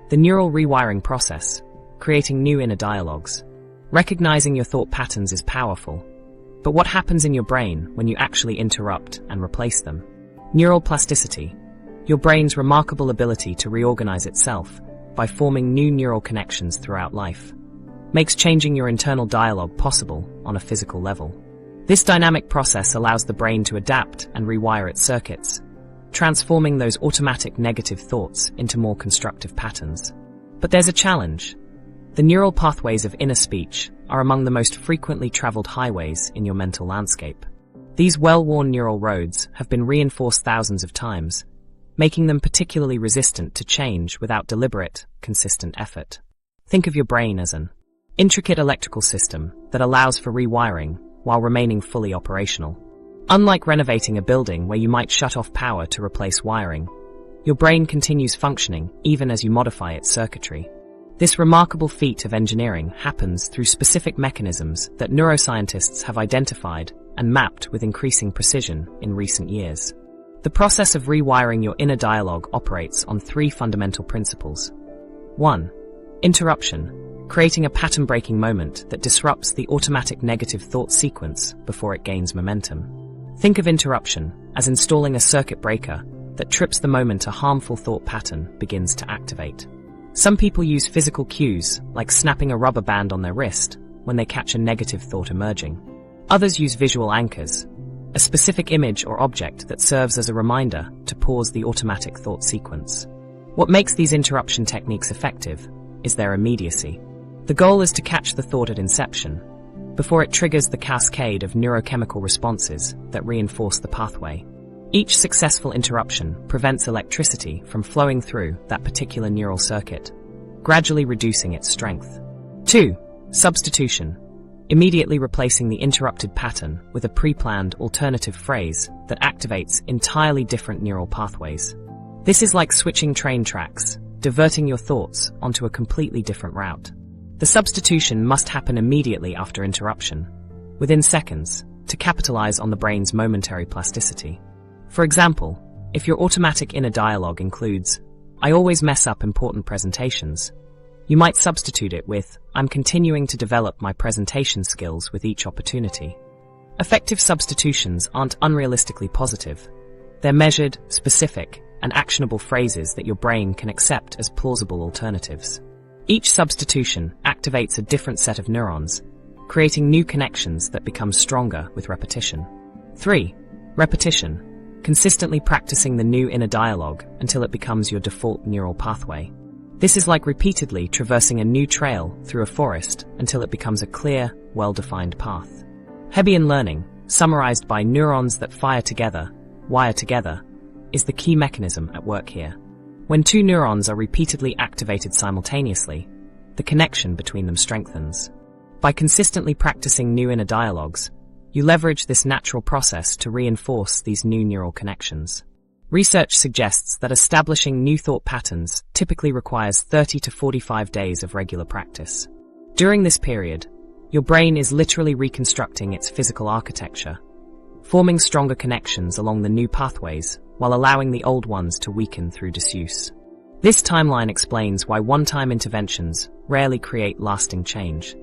The neural rewiring process, creating new inner dialogues. Recognizing your thought patterns is powerful, but what happens in your brain when you actually interrupt and replace them? Neuroplasticity, your brain's remarkable ability to reorganize itself by forming new neural connections throughout life, makes changing your internal dialogue possible on a physical level. This dynamic process allows the brain to adapt and rewire its circuits, transforming those automatic negative thoughts into more constructive patterns. But there's a challenge. The neural pathways of inner speech are among the most frequently traveled highways in your mental landscape. These well-worn neural roads have been reinforced thousands of times, making them particularly resistant to change without deliberate, consistent effort. Think of your brain as an intricate electrical system that allows for rewiring while remaining fully operational. Unlike renovating a building where you might shut off power to replace wiring, your brain continues functioning even as you modify its circuitry. This remarkable feat of engineering happens through specific mechanisms that neuroscientists have identified and mapped with increasing precision in recent years. The process of rewiring your inner dialogue operates on three fundamental principles. 1. Interruption, creating a pattern-breaking moment that disrupts the automatic negative thought sequence before it gains momentum. Think of interruption as installing a circuit breaker that trips the moment a harmful thought pattern begins to activate. Some people use physical cues, like snapping a rubber band on their wrist, when they catch a negative thought emerging. Others use visual anchors, a specific image or object that serves as a reminder to pause the automatic thought sequence. What makes these interruption techniques effective is their immediacy. The goal is to catch the thought at inception, before it triggers the cascade of neurochemical responses that reinforce the pathway. Each successful interruption prevents electricity from flowing through that particular neural circuit, gradually reducing its strength. 2. Substitution, immediately replacing the interrupted pattern with a pre-planned alternative phrase that activates entirely different neural pathways. This is like switching train tracks, diverting your thoughts onto a completely different route. The substitution must happen immediately after interruption, within seconds, to capitalize on the brain's momentary plasticity. For example, if your automatic inner dialogue includes, "I always mess up important presentations," you might substitute it with, "I'm continuing to develop my presentation skills with each opportunity." Effective substitutions aren't unrealistically positive. They're measured, specific, and actionable phrases that your brain can accept as plausible alternatives. Each substitution activates a different set of neurons, creating new connections that become stronger with repetition. 3. Repetition, consistently practicing the new inner dialogue until it becomes your default neural pathway. This is like repeatedly traversing a new trail through a forest until it becomes a clear, well-defined path. Hebbian learning, summarized by neurons that fire together, wire together, is the key mechanism at work here. When two neurons are repeatedly activated simultaneously, the connection between them strengthens. By consistently practicing new inner dialogues, you leverage this natural process to reinforce these new neural connections. Research suggests that establishing new thought patterns typically requires 30 to 45 days of regular practice. During this period, your brain is literally reconstructing its physical architecture, forming stronger connections along the new pathways while allowing the old ones to weaken through disuse. This timeline explains why one-time interventions rarely create lasting change.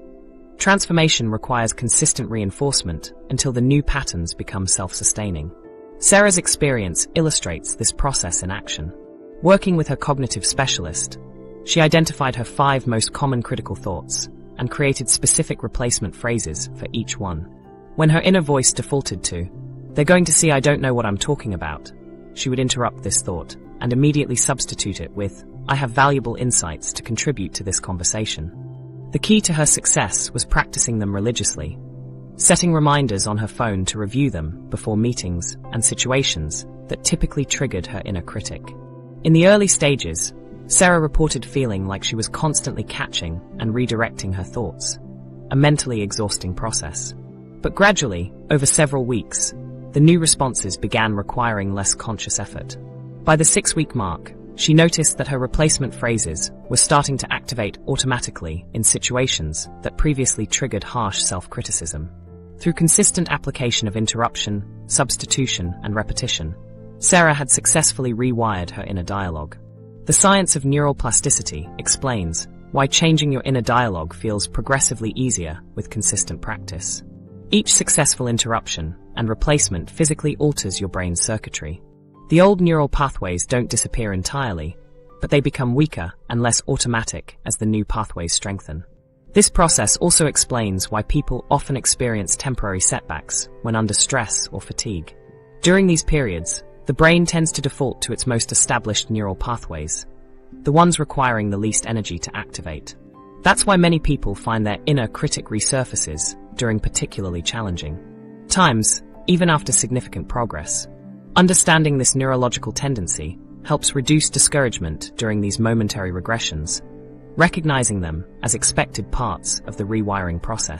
Transformation requires consistent reinforcement until the new patterns become self-sustaining. Sarah's experience illustrates this process in action. Working with her cognitive specialist, she identified her 5 most common critical thoughts and created specific replacement phrases for each one. When her inner voice defaulted to, "They're going to see I don't know what I'm talking about," she would interrupt this thought and immediately substitute it with, "I have valuable insights to contribute to this conversation." The key to her success was practicing them religiously, setting reminders on her phone to review them before meetings and situations that typically triggered her inner critic. In the early stages, Sarah reported feeling like she was constantly catching and redirecting her thoughts, a mentally exhausting process. But gradually, over several weeks, the new responses began requiring less conscious effort. By the 6-week mark, she noticed that her replacement phrases were starting to activate automatically in situations that previously triggered harsh self-criticism. Through consistent application of interruption, substitution, and repetition, Sarah had successfully rewired her inner dialogue. The science of neuroplasticity explains why changing your inner dialogue feels progressively easier with consistent practice. Each successful interruption and replacement physically alters your brain's circuitry. The old neural pathways don't disappear entirely, but they become weaker and less automatic as the new pathways strengthen. This process also explains why people often experience temporary setbacks when under stress or fatigue. During these periods, the brain tends to default to its most established neural pathways, the ones requiring the least energy to activate. That's why many people find their inner critic resurfaces during particularly challenging times, even after significant progress. Understanding this neurological tendency helps reduce discouragement during these momentary regressions, recognizing them as expected parts of the rewiring process.